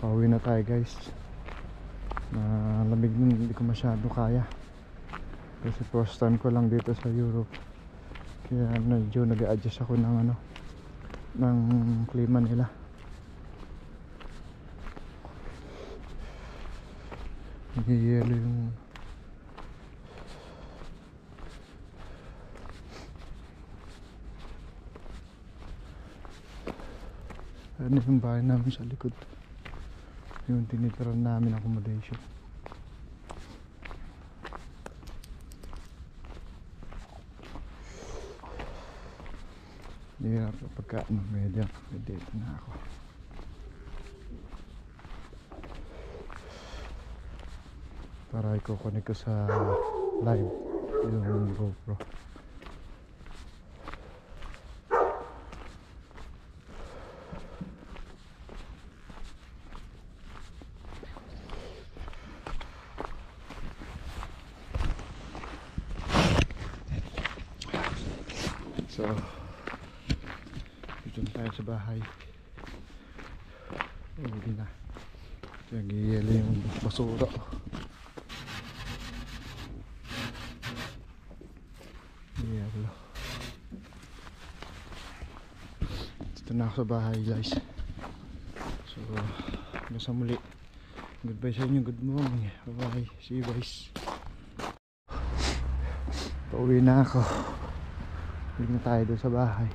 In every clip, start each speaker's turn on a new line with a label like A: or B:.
A: Pauwi na tayo guys. Lamig nun, hindi ko masyado kaya kasi first time ko lang dito sa Europe, kaya medyo nag-a-adjust ako ng ng klima nila. Nagiyelo yung yung bahay namin sa likod, yung tinitirahan namin accommodation. Hirap pagka medyo dito na ako. Para i-connect ko sa live yung GoPro. So dito tayo sa bahay. Hindi na. Nag-iiyelo yung basura. Iyelo. Dito na ako sa bahay guys. So hanggang sa muli. Goodbye sa inyo. Good morning. Bye bye. See you guys. Pauwi na ako. Uwi na tayo doon sa bahay.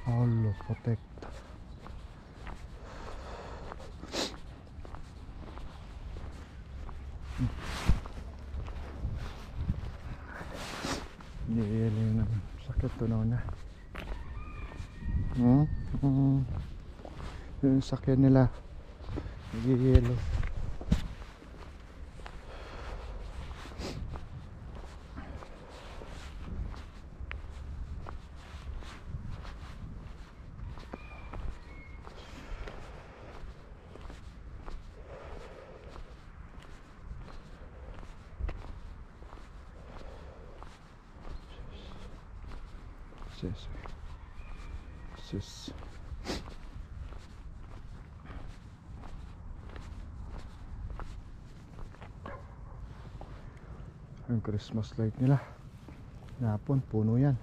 A: Holo protect. Hindi yan sakit to na. Yung sakyan nila nag-yelo. Sis. Ang Christmas light nila. Napon, puno yan.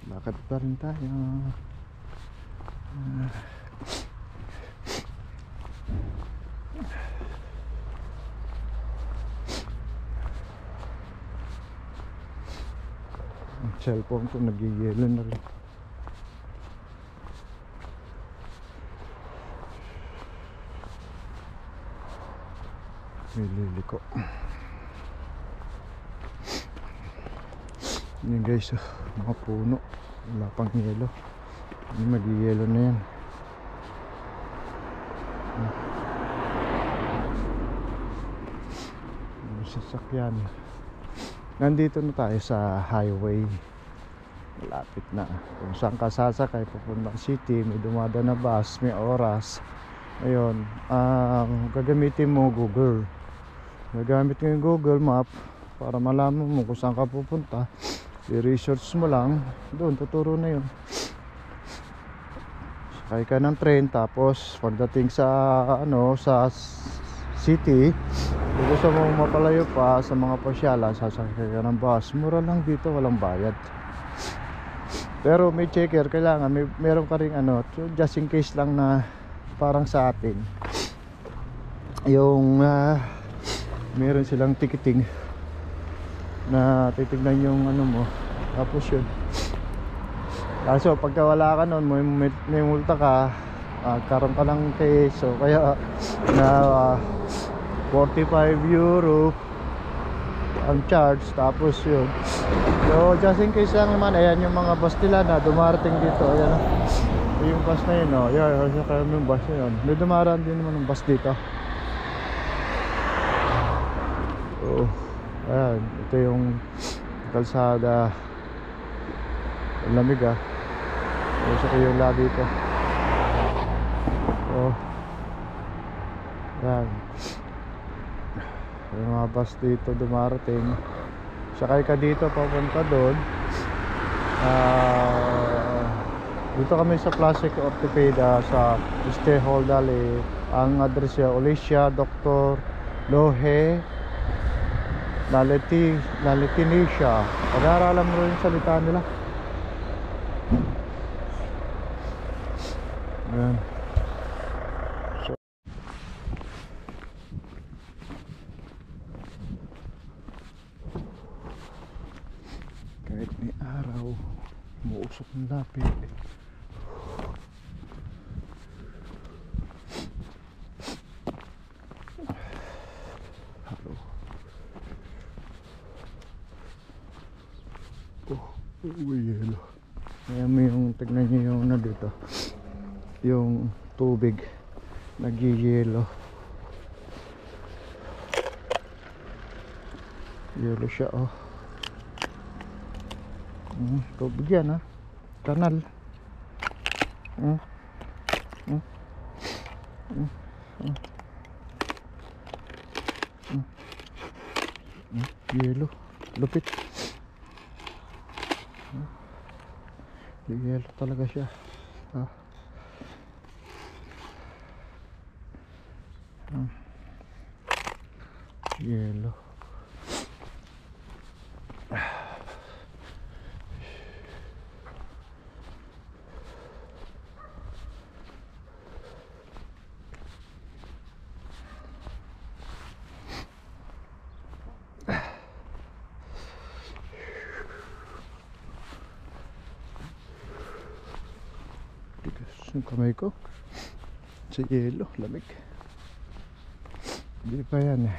A: Lakad pa rin tayo. Ang cellphone ko nagigilo na rin. Nililiko. Yan guys, mga puno, wala pang yelo. Mag-yelo na yan. Sasakyan. Nandito na tayo sa highway. Malapit na. Kung saan ka sasakay papuntang city, may dumadaan na bus, may oras. Ayun, gagamitin mo Google. Gagamit mo yung Google Map para malaman mo kung saan ka pupunta. I-research mo lang, doon tuturo na yun. Sakay ka ng train, tapos pagdating sa sa city, kung gusto mo mapalayo pa sa mga pasyalan, sasakay ka ng bus. Mura lang dito, walang bayad. Pero may checker, kailangan meron ka ring just in case lang na parang sa atin. Yung meron silang ticketing na titignan yung mo, tapos yun. Kaso pagka wala ka nun, may multa ka, karoon ka ng case. So kaya na 45 euro ang charge, tapos yun. So just in case lang naman, ayan yung mga bus nila na dumarating dito. Ayan yung bus na yun, yan yung bus na yun. May dumaraan din naman ng bus dito. So ayan, ito yung kalsada. Ang lamig sa kayo lagi ito. So ayan, yung mga bus dito dumarating. Sakay ka dito papunta doon. Dito kami sa Plastic Orthopeda sa Stehol-Dali. Ang address niya Alicia Dr. Lohe Naletinisha. Pag-aaralan mo rin yung salita nila. Ayan. So, kahit may araw, umuusok ng lapit. Yelo. Ayan mo yung, tignan nyo yung dito, yung tubig nag-yelo. Yelo siya tubig yan kanal. Yelo, lupit. Yelo talaga siya. Yelo. Yung kamay ko sa yelo, lamig. Hindi pa yan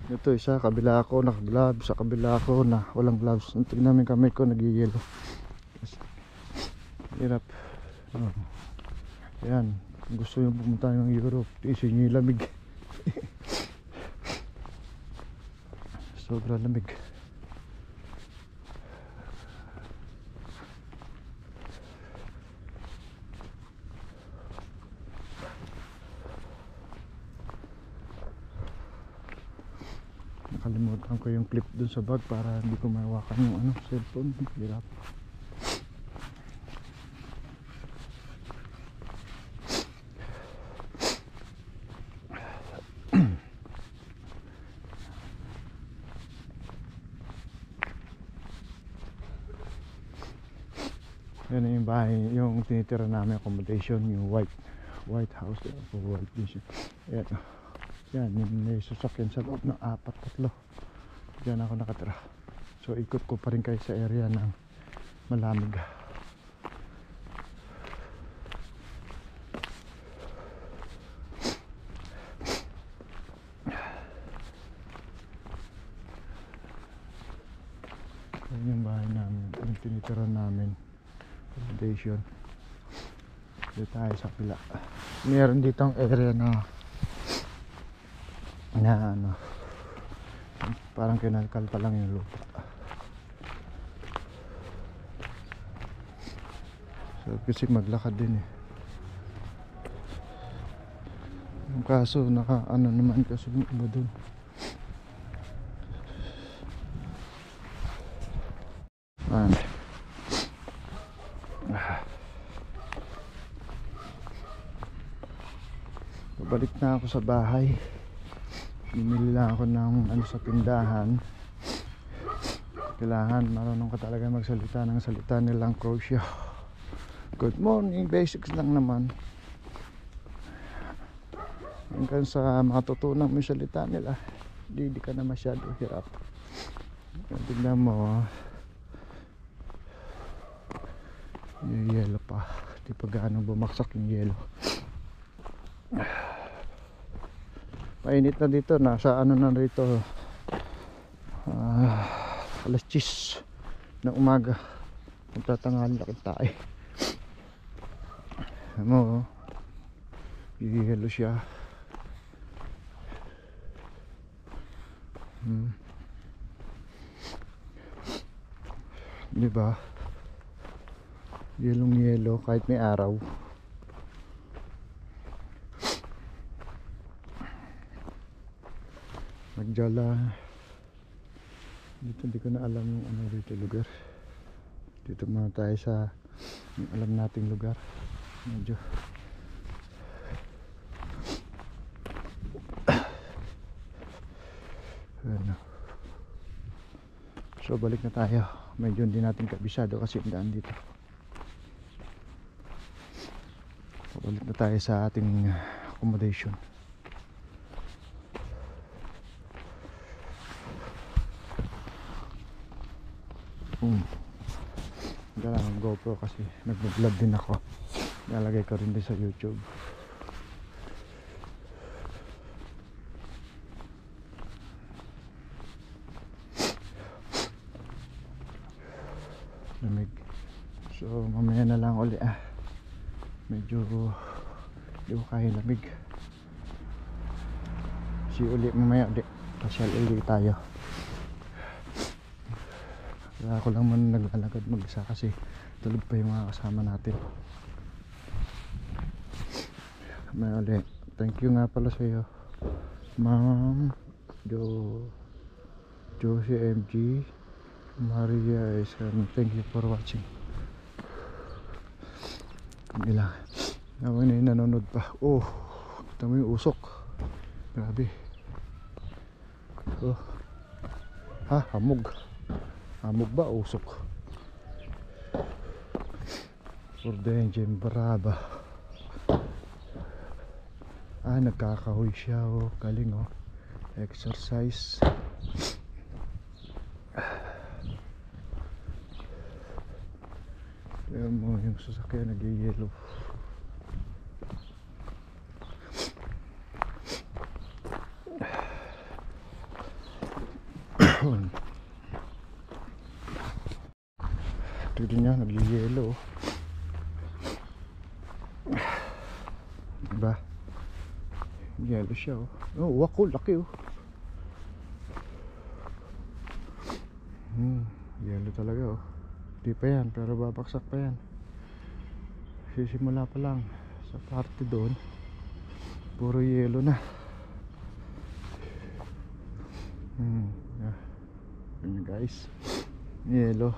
A: Ito isa, kabila ako naka-gloves, sa kabila ako na walang gloves. Tingnan namin kamay ko nag-yelo. Hirap. Ayan, kung gusto nyo pumunta ng Europe, tiisin nyo yung lamig. Sobrang lamig. nakalimutan ko yung clip dun sa bag para hindi ko mahawakan yung ano, cellphone. Hirap. Yan yung bahay, yung tinitira namin accommodation, yung white house, white vision. Yan. Yan, may sasakyan sa loob ng 4-3. Diyan ako nakatira. So ikot ko pa rin kayo sa area ng malamig. Yan yung bahay namin, yung tinitira namin accommodation. Dito tayo sa pila. Meron ditong area na ano, parang kinalkal pa lang yung lupa. So kasi maglakad din eh. Yung kaso naka ano naman kasi yung iba dun. Balik na ako sa bahay. Bumili lang ako ng ano sa tindahan. Kailangan marunong ka talaga magsalita ng salita nilang Croatia. Good morning, basics lang naman. Hanggang sa matutunan mo yung salita nila, hindi ka na masyado hirap. Tignan mo, yung yelo pa. Di pa gaano bumaksak yung yelo. Mainit na dito, nasa ano na rito, alas 10 ng umaga. Magtatanghali na tayo. Alam mo, yelo siya. Diba? Yelong yelo kahit may araw. Nagjala dito, hindi ko na alam yung ano dito lugar. Dito muna tayo sa yung alam nating lugar. Medyo ano. So balik na tayo. Medyo hindi natin kabisado kasi yung daan dito. So, balik na tayo sa ating accommodation. Dala ng GoPro kasi nag-vlog din ako. Nalagay ko rin din sa YouTube. Lamig. So mamaya na lang uli medyo di ko kaya lamig. Si uli mamaya uli. Pasyal uli tayo. Ako lang man naglalakad mag-isa kasi tulog pa yung mga kasama natin. May ulit. Thank you nga pala sa iyo, Ma'am Josie MG Maria Isan. Thank you for watching. Hindi lang. Naman na yung nanonood pa. Oh, kita mo yung usok. Grabe. Oh. Ha, hamog. Hamog ba? Usok. Urdenjen Baraba. Nagkakahoy siya. Oh, galing oh. Exercise. Ayan mo yung sasakyan nag-yellow. Ito din niya nag-yellow. Diba? Yellow siya oh. Oh, wako, laki oh. Yellow talaga oh. Di pa yan, pero babaksak pa yan. Sisimula pa lang. Sa party doon puro yellow na. Yeah. Yun guys, yellow.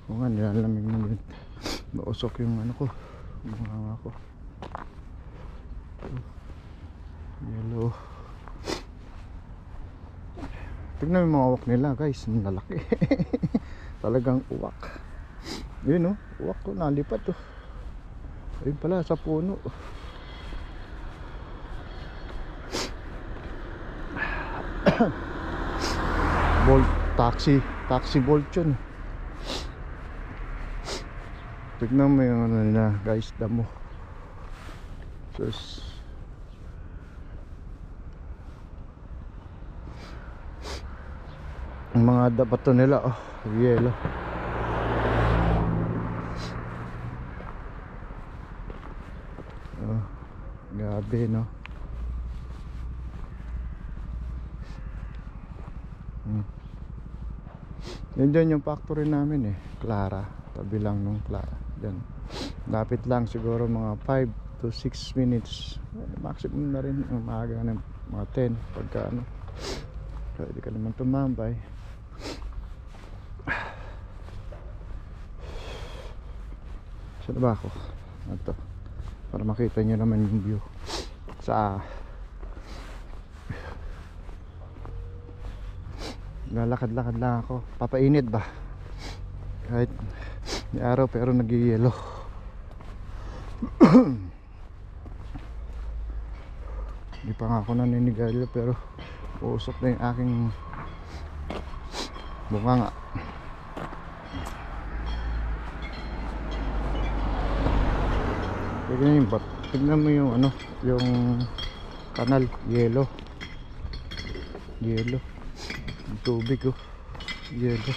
A: Kung nga nilalamig na din, mausok yung ano ko, yung hanga ko. Yellow. Tignan yung mga uwak nila guys, ang lalaki. Talagang uwak. Yun oh, uwak ko nalipat oh. Ayun pala sa puno. Bolt, taxi bolt yun. Tignan mo yung ano nila guys, damo. Sus. Ang mga dapato nila oh, yellow. Oh, grabe no. Yan dyan yung factory namin eh, Clara. Tabi lang nung Clara. Dyan. Lapit lang siguro mga 5 to 6 minutes. Maximum na rin ang maaga ng mga 10 pagka ano. Pwede ka naman tumambay. Saan ba ako? Ito. Para makita nyo naman yung view sa lalakad-lakad lang ako. Papainit ba? Kahit may araw pero nag-yelo. Hindi pa nga ako naninigarilyo pero uusok na yung aking bunganga. Tignan yung tignan mo yung ano, yung kanal, yelo. Yelo. Yung tubig oh, yelo.